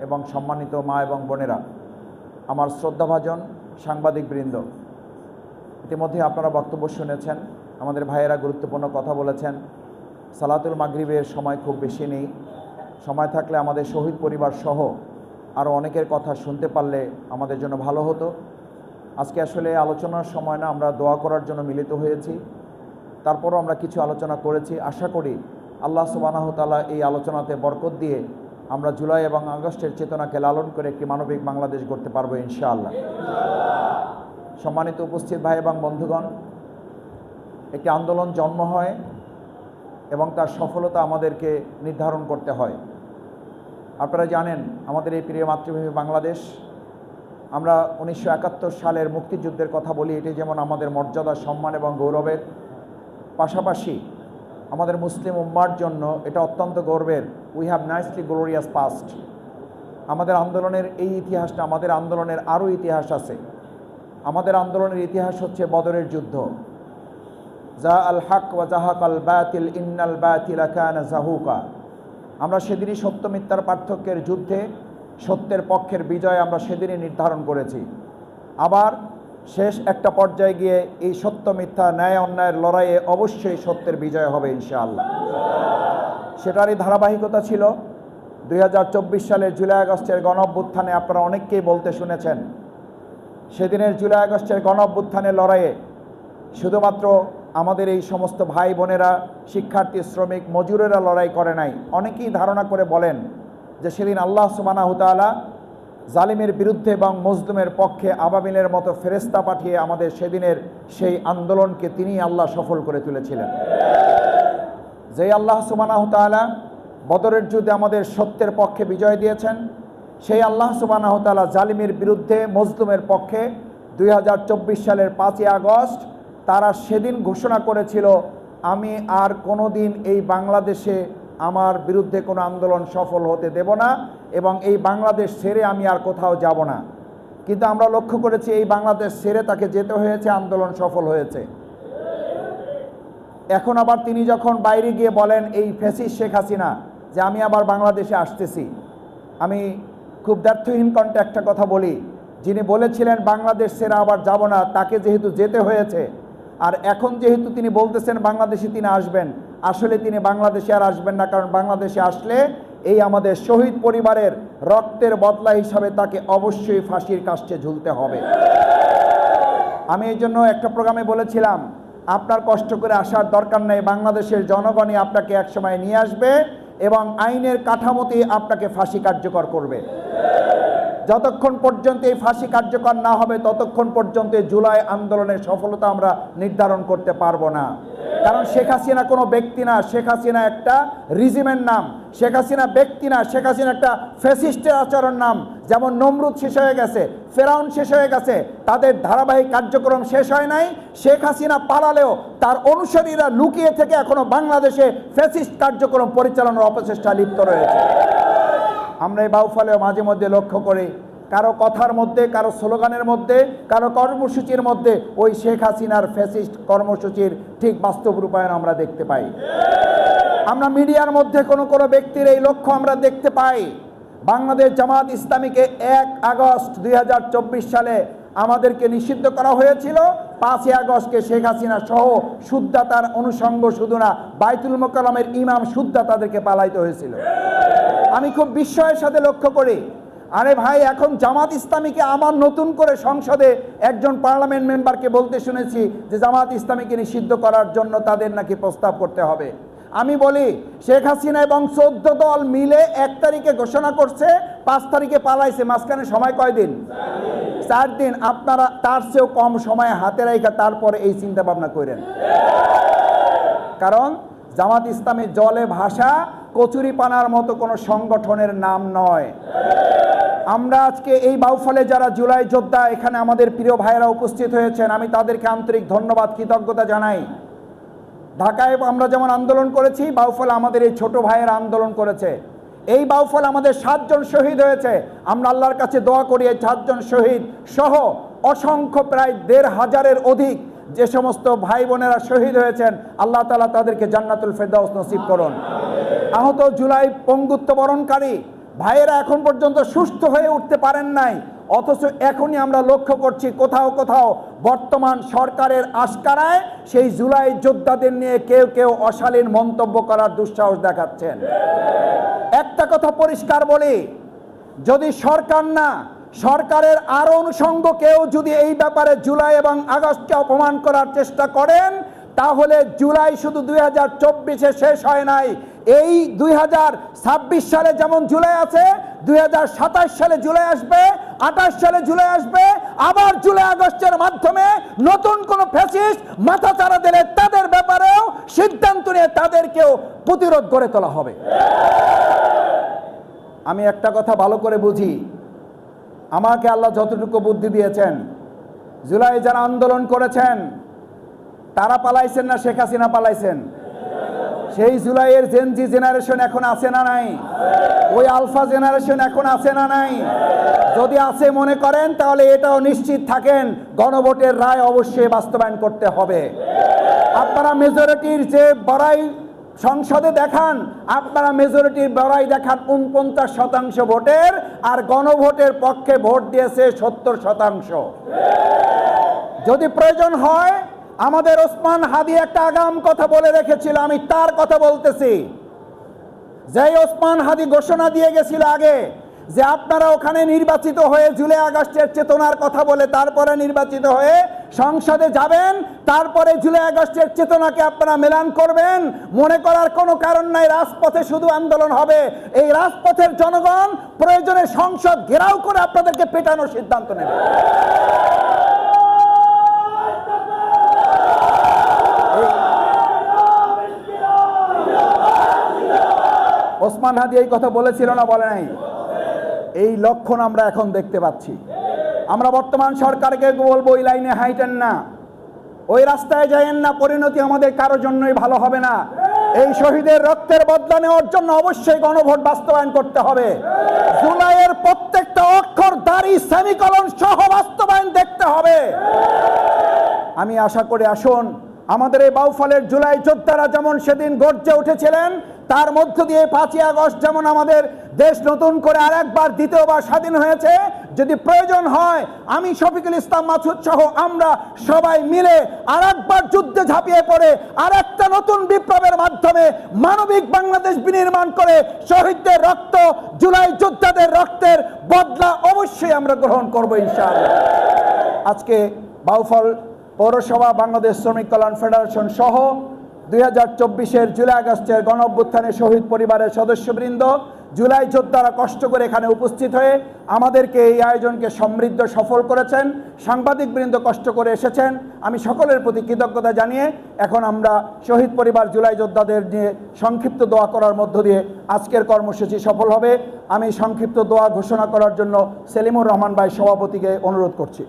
এবং সম্মানিত মা এবং বোনেরা, আমার শ্রদ্ধাভাজন সাংবাদিকবৃন্দ, ইতিমধ্যে আপনারা বক্তব্য শুনেছেন। আমাদের ভাইয়েরা গুরুত্বপূর্ণ কথা বলেছেন। সালাতুল মাগরিবের সময় খুব বেশি নেই। সময় থাকলে আমাদের শহীদ পরিবার সহ আরও অনেকের কথা শুনতে পারলে আমাদের জন্য ভালো হতো। আজকে আসলে আলোচনার সময় না, আমরা দোয়া করার জন্য মিলিত হয়েছি। তারপরও আমরা কিছু আলোচনা করেছি। আশা করি আল্লাহ সুবহানাহু ওয়া তাআলা এই আলোচনাতে বরকত দিয়ে আমরা জুলাই এবং আগস্টের চেতনাকে লালন করে একটি মানবিক বাংলাদেশ গড়তে পারবো ইনশাআল্লাহ। সম্মানিত উপস্থিত ভাই এবং বন্ধুগণ, একটি আন্দোলন জন্ম হয় এবং তার সফলতা আমাদেরকে নির্ধারণ করতে হয়। আপনারা জানেন, আমাদের এই প্রিয় মাতৃভূমি বাংলাদেশ, আমরা 1971 সালের মুক্তিযুদ্ধের কথা বলি। এটি যেমন আমাদের মর্যাদা, সম্মান এবং গৌরবের, পাশাপাশি আমাদের মুসলিম উম্মার জন্য এটা অত্যন্ত গর্বের। We have nicely glorious past. আমাদের আন্দোলনের এই ইতিহাসটা, আমাদের আন্দোলনের আরও ইতিহাস আছে। আমাদের আন্দোলনের ইতিহাস হচ্ছে বদরের যুদ্ধ। জা আল হক ওয়া জাহাক আল বাতিল ইন্নাল বাতিলা কানা জাহুকা। আমরা সেদিনই সত্য মিথ্যার পার্থক্যের যুদ্ধে সত্যের পক্ষের বিজয় আমরা সেদিনই নির্ধারণ করেছি। আবার শেষ একটা পর্যায়ে গিয়ে এই সত্য মিথ্যা, ন্যায় অন্যায়ের লড়াইয়ে অবশ্যই সত্যের বিজয় হবে ইনশাআল্লাহ। সেটারই ধারাবাহিকতা ছিল 2024 সালের জুলাই আগস্টের গণঅভ্যুত্থানে। আপনারা অনেককেই বলতে শুনেছেন, সেদিনের জুলাই আগস্টের গণঅভ্যুত্থানের লড়াইয়ে শুধুমাত্র আমাদের এই সমস্ত ভাই বোনেরা, শিক্ষার্থী, শ্রমিক, মজুরেরা লড়াই করে নাই। অনেকেই ধারণা করে বলেন যে সেদিন আল্লাহ সুবহানাহু ওয়া তাআলা জালিমের বিরুদ্ধে এবং মজলুমের পক্ষে আবাবিলের মতো ফেরেশতা পাঠিয়ে আমাদের সেদিনের সেই আন্দোলনকে তিনি আল্লাহ সফল করে তুলেছিলেন। যেই আল্লাহ সুবহানাহু ওয়া তাআলা বদরের যুদ্ধে আমাদের সত্যের পক্ষে বিজয় দিয়েছেন, সেই আল্লাহ সুবহানাহু ওয়া তাআলা জালিমের বিরুদ্ধে, মজলুমের পক্ষে 2024 সালের 5ই আগস্ট তারা সেদিন ঘোষণা করেছিল, আমি আর কোনো দিন এই বাংলাদেশে আমার বিরুদ্ধে কোনো আন্দোলন সফল হতে দেব না এবং এই বাংলাদেশ ছেড়ে আমি আর কোথাও যাব না। কিন্তু আমরা লক্ষ্য করেছি এই বাংলাদেশ ছেড়ে তাকে যেতে হয়েছে, আন্দোলন সফল হয়েছে। এখন আবার তিনি যখন বাইরে গিয়ে বলেন, এই ফ্যাসিস্ট শেখ হাসিনা, যে আমি আবার বাংলাদেশে আসতেছি। আমি খুব দ্ব্যর্থহীন কণ্ঠে একটা কথা বলি, যিনি বলেছিলেন বাংলাদেশ ছেড়ে আবার যাব না, তাকে যেহেতু যেতে হয়েছে, আর এখন যেহেতু তিনি বলতেছেন বাংলাদেশে তিনি আসবেন, আসলে তিনি বাংলাদেশে আর আসবেন না। কারণ বাংলাদেশে আসলে এই আমাদের শহীদ পরিবারের রক্তের বদলা হিসাবে তাকে অবশ্যই ফাঁসির কাষ্ঠে ঝুলতে হবে। আমি এই জন্য একটা প্রোগ্রামে বলেছিলাম, আপনার কষ্ট করে আসার দরকার নেই, বাংলাদেশের জনগণই আপনাকে একসময় নিয়ে আসবে এবং আইনের কাঠামোতেই আপনাকে ফাঁসি কার্যকর করবে। যতক্ষণ পর্যন্ত এই ফাঁসি কার্যকর না হবে, ততক্ষণ পর্যন্ত জুলাই আন্দোলনের সফলতা আমরা নির্ধারণ করতে পারবো না। কারণ শেখ হাসিনা কোনো ব্যক্তি না, শেখ হাসিনা একটা রিজিমের নাম। শেখ হাসিনা ব্যক্তি না, শেখ হাসিনা একটা ফ্যাসিস্টের আচরণ নাম। যেমন নমরুদ শেষ হয়ে গেছে, ফেরাউন শেষ হয়ে গেছে, তাদের ধারাবাহিক কার্যক্রম শেষ হয় নাই। শেখ হাসিনা পালালেও তার অনুসারীরা লুকিয়ে থেকে এখনো বাংলাদেশে ফ্যাসিস্ট কার্যক্রম পরিচালনার অপচেষ্টা লিপ্ত রয়েছে। আমরা এই বাউফলেও মাঝে মধ্যে লক্ষ্য করি, কারো কথার মধ্যে, কারো স্লোগানের মধ্যে, কারো কর্মসূচির মধ্যে ওই শেখ হাসিনার ফ্যাসিস্ট কর্মসূচির ঠিক বাস্তব রূপায়ণ আমরা দেখতে পাই। আমরা মিডিয়ার মধ্যে কোনো কোনো ব্যক্তির এই লক্ষ্য আমরা দেখতে পাই। বাংলাদেশ জামাত ইসলামীকে 1 আগস্ট 2024 সালে আমাদেরকে নিষিদ্ধ করা হয়েছিল। 5ই আগস্টকে শেখ হাসিনা সহ শুদ্ধতার অনুষঙ্গ শুধু না, বাইতুল মোকাররমের ইমাম শুদ্ধা তাদেরকে পালাইতে হয়েছিল। আমি খুব বিস্ময়ের সাথে লক্ষ্য করি, আরে ভাই, এখন জামাত ইসলামীকে আমার নতুন করে সংসদে একজন পার্লামেন্ট মেম্বারকে বলতে শুনেছি যে জামাত ইসলামীকে নিষিদ্ধ করার জন্য তাদের নাকি প্রস্তাব করতে হবে। আমি বলি, শেখ হাসিনা এবং 14 দল মিলে 1 তারিখে ঘোষণা করছে, 5 তারিখে পালাইছে, মাঝখানে সময় কয়দিন? 4 দিন। আপনারা তার চেয়েও কম সময় হাতে রেখে তারপরে এই চিন্তা ভাবনা করেন। কারণ জামাত ইসলামী জলে ভাষা কচুরিপানার মতো কোনো সংগঠনের নাম নয়। আমরা আজকে এই বাউফলে যারা জুলাই যোদ্ধা, এখানে আমাদের প্রিয় ভাইয়েরা উপস্থিত হয়েছেন, আমি তাদেরকে আন্তরিক ধন্যবাদ, কৃতজ্ঞতা জানাই। ঢাকায় আমরা যেমন আন্দোলন করেছি, বাউফলে আমাদের এই ছোট ভাইয়েরা আন্দোলন করেছে। এই বাউফল আমাদের 7 জন শহীদ হয়েছে। আমরা আল্লাহর কাছে দোয়া করি এই 7 জন শহীদ সহ অসংখ্য প্রায় 1,500-এর অধিক যে সমস্ত ভাই বোনেরা শহীদ হয়েছেন, আল্লাহ তাআলা তাদেরকে জান্নাতুল ফেরদাউস নসিব করুন। আহত জুলাই পঙ্গুত্ব বরণকারী ভাইয়েরা এখন পর্যন্ত সুস্থ হয়ে উঠতে পারেন নাই, অথচ এখনই আমরা লক্ষ্য করছি কোথাও কোথাও বর্তমান সরকারের আশকারায় সেই জুলাই যোদ্ধাদের নিয়ে কেউ কেউ অশালীন মন্তব্য করার দুঃসাহস দেখাচ্ছেন। একটা কথা পরিষ্কার বলি, যদি সরকার না, সরকারের আরো অনুষঙ্গ কেউ যদি এই ব্যাপারে জুলাই এবং আগস্টকে অপমান করার চেষ্টা করেন, তাহলে জুলাই শুধু 2024-এ শেষ হয় নাই, এই 2026 সালে যেমন জুলাই আছে, 2027 সালে জুলাই আসবে, 28 সালে জুলাই আসবে, আবার জুলাই আগস্টের মাধ্যমে নতুন কোন ফ্যাসিস্ট মাথাচাড়া দিলে তাদের ব্যাপারেও সিদ্ধান্ত নিয়ে তাদেরকেও প্রতিরোধ গড়ে তোলা হবে। আমি একটা কথা ভালো করে বুঝি, আমাকে আল্লাহ যতটুকু বুদ্ধি দিয়েছেন, জুলাই যারা আন্দোলন করেছেন তারা পালাইছেন না শেখ হাসিনা পালাইছেন? সেই জুলাইয়ের জেনজি জেনারেশন এখন আছে না নাই? ওই আলফা জেনারেশন এখন আছে না নাই? যদি আছে মনে করেন, তাহলে এটাও নিশ্চিত থাকেন গণভোটের রায় অবশ্যই বাস্তবায়ন করতে হবে। আপনারা মেজরিটির যে বড়াই সংসদে দেখান, আপনারা মেজরিটির বড়াই দেখান 49% ভোটের, আর গণভোটের পক্ষে ভোট দিয়েছে 70%। যদি প্রয়োজন হয়, আমাদের ওসমান হাদি একটা আগাম কথা বলে রেখেছিল, আমি তার কথা বলতেছি। যেই ওসমান হাদি ঘোষণা দিয়ে গেছিল আগে যে আপনারা ওখানে নির্বাচিত হয়ে জুলাই আগস্টের চেতনার কথা বলে তারপরে নির্বাচিত হয়ে সংসদে যাবেন, তারপরে জুলাই আগস্টের চেতনাকে আপনারা মেলান করবেন, মনে করার কোনো কারণ নাই রাজপথে শুধু আন্দোলন হবে। এই রাজপথের জনগণ প্রয়োজনে সংসদ ঘেরাও করে আপনাদেরকে পেটানোর সিদ্ধান্ত নেবে। ওসমান হাদি এই কথা বলেছিল না বলে নাই? এই লক্ষণ আমরা এখন দেখতে পাচ্ছি। আমরা বর্তমান সরকারকে বলবো ওই লাইনে হাইটেন না, ওই রাস্তায় যাইয়েন না, পরিণতি আমাদের কারোর জন্যই ভালো হবে না। এই শহীদের রক্তের বদলা নেওয়ার জন্য অবশ্যই গণভোট বাস্তবায়ন করতে হবে। জুলাইয়ের প্রত্যেকটা অক্ষর দাড়ি সেমিকলন সহ বাস্তবায়ন দেখতে হবে। আমি আশা করি আসুন আমাদের এই বাউফলের জুলাই যোদ্ধারা যেমন সেদিন গর্জে উঠেছিলেন, তার মধ্য দিয়ে 5ই আগস্ট যেমন আমাদের দেশ নতুন করে আরেকবার দ্বিতীয়বার স্বাধীন হয়েছে, যদি প্রয়োজন হয় আমি শফিকুল ইসলাম মাসুদ সহ আমরা সবাই মিলে আরেকবার যুদ্ধে ঝাঁপিয়ে পড়ে আরেকটা নতুন বিপ্লবের মাধ্যমে মানবিক বাংলাদেশ বিনির্মাণ করে শহীদদের রক্ত, জুলাই যোদ্ধাদের রক্তের বদলা অবশ্যই আমরা গ্রহণ করব ইনশাআল্লাহ। আজকে বাউফল পৌরসভা, বাংলাদেশ শ্রমিক কল্যাণ ফেডারেশন সহ 2024-এর জুলাই আগস্টের গণ অভ্যুত্থানে শহীদ পরিবারের সদস্যবৃন্দ, জুলাই যোদ্ধারা কষ্ট করে এখানে উপস্থিত হয়ে আমাদেরকে এই আয়োজনকে সমৃদ্ধ সফল করেছেন। সাংবাদিকবৃন্দ কষ্ট করে এসেছেন, আমি সকলের প্রতি কৃতজ্ঞতা জানিয়ে এখন আমরা শহীদ পরিবার জুলাই যোদ্ধাদের নিয়ে সংক্ষিপ্ত দোয়া করার মধ্য দিয়ে আজকের কর্মসূচি সফল হবে। আমি সংক্ষিপ্ত দোয়া ঘোষণা করার জন্য সেলিমুর রহমান ভাই সভাপতিকে অনুরোধ করছি।